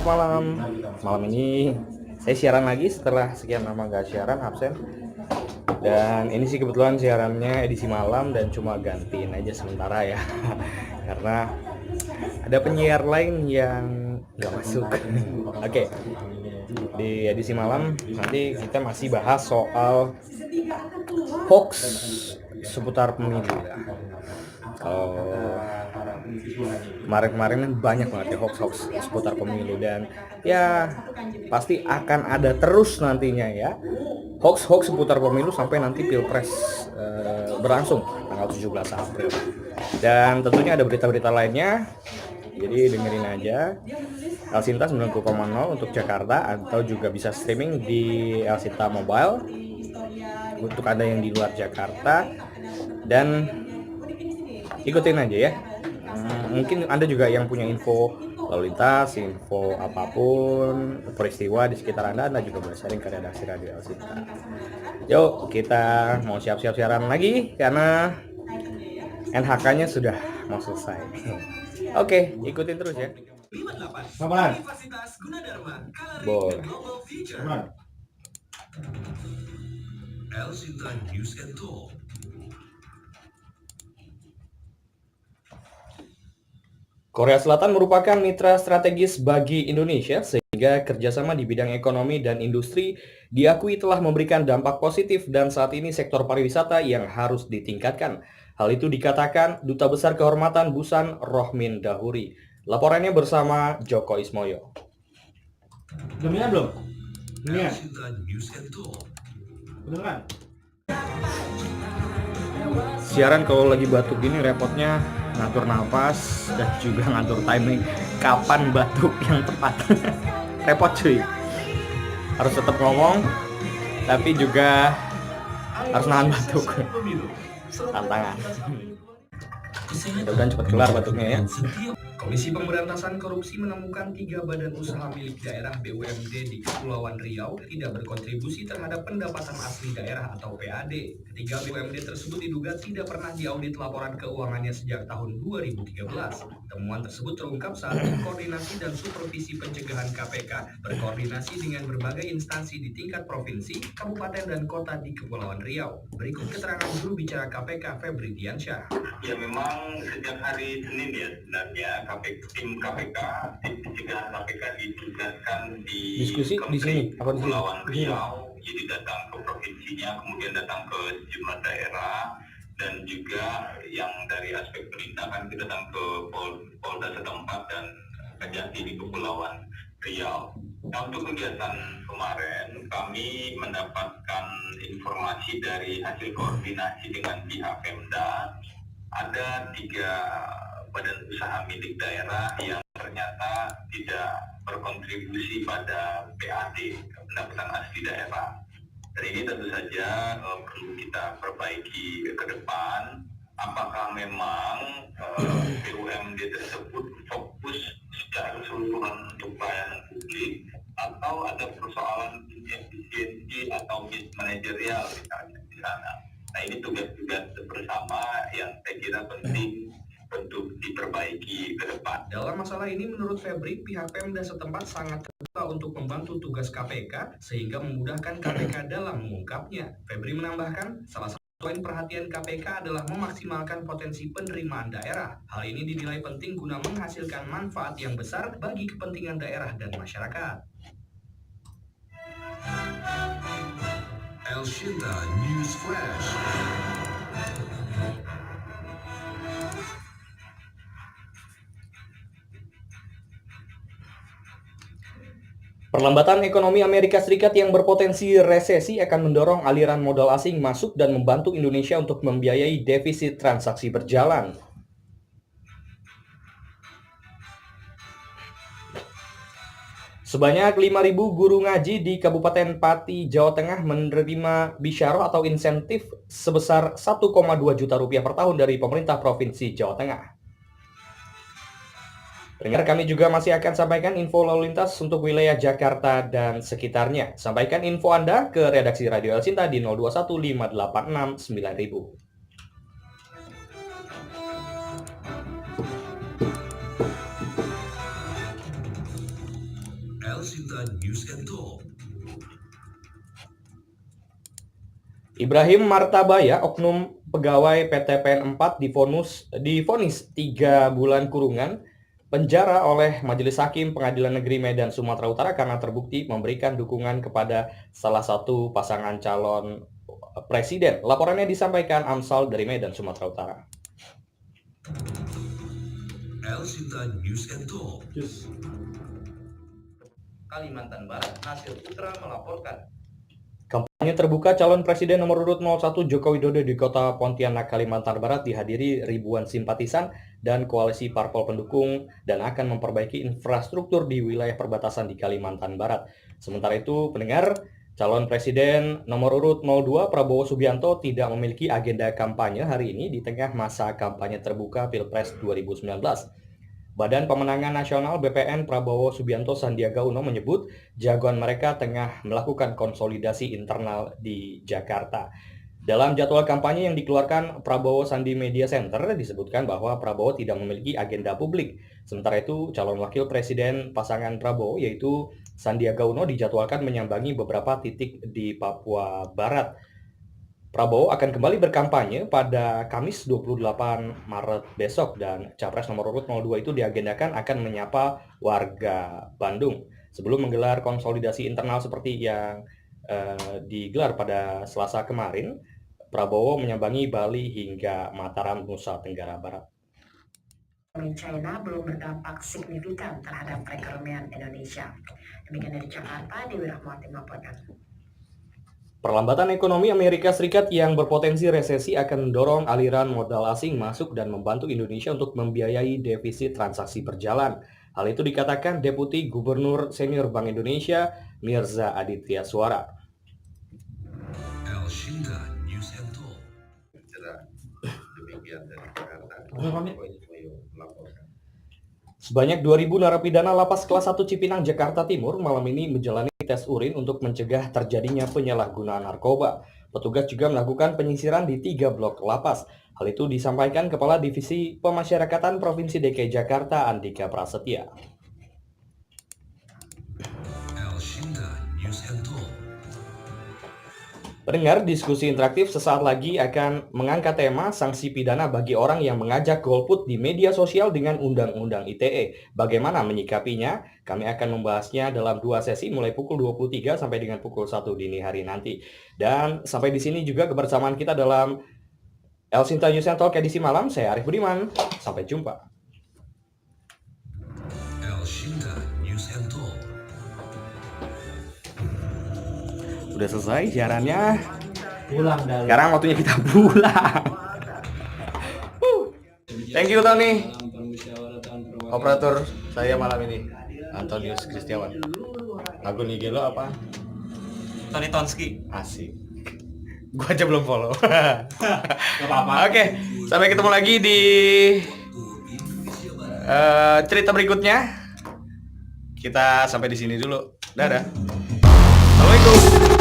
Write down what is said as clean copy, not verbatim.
selamat malam. Malam ini saya siaran lagi setelah sekian lama gak siaran, absen. Dan ini sih kebetulan siarannya edisi malam dan cuma gantiin aja sementara ya. Karena ada penyiar lain yang gak masuk. Oke, di edisi malam nanti kita masih bahas soal hoax seputar pemilu ya. Kalau kemarin-kemarin banyak banget ya hoax seputar pemilu, dan ya pasti akan ada terus nantinya ya hoax seputar pemilu sampai nanti pilpres berlangsung tanggal 17 April. Dan tentunya ada berita-berita lainnya, jadi dengerin aja Elsinta 90,0 untuk Jakarta, atau juga bisa streaming di Elsinta Mobile untuk Anda yang di luar Jakarta. Dan ikutin aja ya. Mungkin Anda juga yang punya info lalu lintas, info apapun, peristiwa di sekitar Anda juga boleh sharing ke redaksi Radio Elsinta. Yuk, kita mau siap-siap siaran lagi karena NHK-nya sudah mau selesai. Oke, ikutin terus ya. Selamat. Boleh. Elsinta News and Talk. Korea Selatan merupakan mitra strategis bagi Indonesia, sehingga kerjasama di bidang ekonomi dan industri diakui telah memberikan dampak positif, dan saat ini sektor pariwisata yang harus ditingkatkan. Hal itu dikatakan Duta Besar Kehormatan Busan Rohmin Dahuri. Laporannya bersama Joko Ismoyo. Belum? Ini beneran? Siaran kalau lagi batuk gini repotnya ngatur nafas dan juga ngatur timing kapan batuk yang tepat. Repot cuy, harus tetap ngomong tapi juga harus nahan batuk. Tantangan. Mudah-mudahan cepat kelar batuknya ya. Komisi Pemberantasan Korupsi menemukan 3 badan usaha milik daerah BUMD di Kepulauan Riau tidak berkontribusi terhadap pendapatan asli daerah atau PAD. Ketiga BUMD tersebut diduga tidak pernah diaudit laporan keuangannya sejak tahun 2013. Temuan tersebut terungkap saat koordinasi dan supervisi pencegahan KPK berkoordinasi dengan berbagai instansi di tingkat provinsi, kabupaten, dan kota di Kepulauan Riau. Berikut keterangan juru bicara KPK Febri Diansyah. Ya, memang sejak hari Senin ya sebenarnya tim pencegahan KPK ditugaskan di Kepulauan Riau, jadi datang ke provinsinya, kemudian datang ke sejumlah daerah, dan juga yang dari aspek penindakan kita datang ke Polda setempat dan Kejati di Kepulauan Riau. Nah, untuk kegiatan kemarin kami mendapatkan informasi dari hasil koordinasi dengan pihak Pemda, ada 3 badan usaha milik daerah yang ternyata tidak berkontribusi pada PAD, pendapatan asli daerah. Dan ini tentu saja perlu kita perbaiki ke depan. Apakah memang BUMD tersebut fokus secara keseluruhan untuk pelayanan publik, atau ada persoalan inefisiensi atau mismanajerial misalnya di sana. Nah, ini tugas-tugas bersama yang saya kira penting untuk diperbaiki ke depan. Dalam masalah ini, menurut Febri, pihak Pemda setempat sangat terbuka untuk membantu tugas KPK sehingga memudahkan KPK dalam mengungkapnya. Febri menambahkan, salah satu poin perhatian KPK adalah memaksimalkan potensi penerimaan daerah. Hal ini dinilai penting guna menghasilkan manfaat yang besar bagi kepentingan daerah dan masyarakat. Elsinta News Flash. Perlambatan ekonomi Amerika Serikat yang berpotensi resesi akan mendorong aliran modal asing masuk dan membantu Indonesia untuk membiayai defisit transaksi berjalan. Sebanyak 5.000 guru ngaji di Kabupaten Pati, Jawa Tengah menerima bisyarah atau insentif sebesar 1,2 juta rupiah per tahun dari pemerintah Provinsi Jawa Tengah. Pendengar, kami juga masih akan sampaikan info lalu lintas untuk wilayah Jakarta dan sekitarnya. Sampaikan info Anda ke redaksi Radio Elsinta di 0215869000. News and Talk. Ibrahim Martabaya, oknum pegawai PT PN 4 divonis 3 bulan kurungan penjara oleh Majelis Hakim Pengadilan Negeri Medan, Sumatera Utara karena terbukti memberikan dukungan kepada salah satu pasangan calon presiden. Laporannya disampaikan Amsal dari Medan, Sumatera Utara. El Sinta News and Talk. Kalimantan Barat, Nasir Putra melaporkan. Kampanye terbuka calon presiden nomor urut 01 Joko Widodo di kota Pontianak, Kalimantan Barat dihadiri ribuan simpatisan dan koalisi parpol pendukung dan akan memperbaiki infrastruktur di wilayah perbatasan di Kalimantan Barat. Sementara itu, pendengar, calon presiden nomor urut 02 Prabowo Subianto tidak memiliki agenda kampanye hari ini di tengah masa kampanye terbuka Pilpres 2019. Badan Pemenangan Nasional BPN Prabowo Subianto Sandiaga Uno menyebut jagoan mereka tengah melakukan konsolidasi internal di Jakarta. Dalam jadwal kampanye yang dikeluarkan Prabowo Sandi Media Center disebutkan bahwa Prabowo tidak memiliki agenda publik. Sementara itu, calon wakil presiden pasangan Prabowo yaitu Sandiaga Uno dijadwalkan menyambangi beberapa titik di Papua Barat. Prabowo akan kembali berkampanye pada Kamis 28 Maret besok dan Capres nomor urut 02 itu diagendakan akan menyapa warga Bandung. Sebelum menggelar konsolidasi internal seperti yang digelar pada Selasa kemarin, Prabowo menyambangi Bali hingga Mataram, Nusa Tenggara Barat. China belum berdampak signifikan terhadap perekonomian Indonesia. Demikian dari Jakarta, Dewi Rahmawati melaporkan. Perlambatan ekonomi Amerika Serikat yang berpotensi resesi akan mendorong aliran modal asing masuk dan membantu Indonesia untuk membiayai defisit transaksi berjalan. Hal itu dikatakan Deputi Gubernur Senior Bank Indonesia, Mirza Aditya Suara. El Sinta News and Talk. Demikian dari Jakarta. Melaporkan. Sebanyak 2.000 narapidana lapas kelas 1 Cipinang, Jakarta Timur malam ini menjalani tes urin untuk mencegah terjadinya penyalahgunaan narkoba. Petugas juga melakukan penyisiran di 3 blok lapas. Hal itu disampaikan Kepala Divisi Pemasyarakatan Provinsi DKI Jakarta, Andika Prasetya. El Sinta News and Talk. Pendengar, diskusi interaktif sesaat lagi akan mengangkat tema sanksi pidana bagi orang yang mengajak golput di media sosial dengan Undang-Undang ITE. Bagaimana menyikapinya? Kami akan membahasnya dalam 2 sesi mulai pukul 23 sampai dengan pukul 1 dini hari nanti. Dan sampai di sini juga kebersamaan kita dalam El Sinta News and Talk edisi malam. Saya Arif Budiman. Sampai jumpa. El Sinta News and Talk. Udah selesai siarannya. Pulang dari. Sekarang waktunya kita pulang. Thank you Tony. Operator saya malam ini Antonius Kristiawan. Akun IG lo apa? Tony Tonski. Asik. Gua aja belum follow. Gak apa-apa. Oke, sampai ketemu lagi di cerita berikutnya. Kita sampai di sini dulu. Dadah. Assalamualaikum.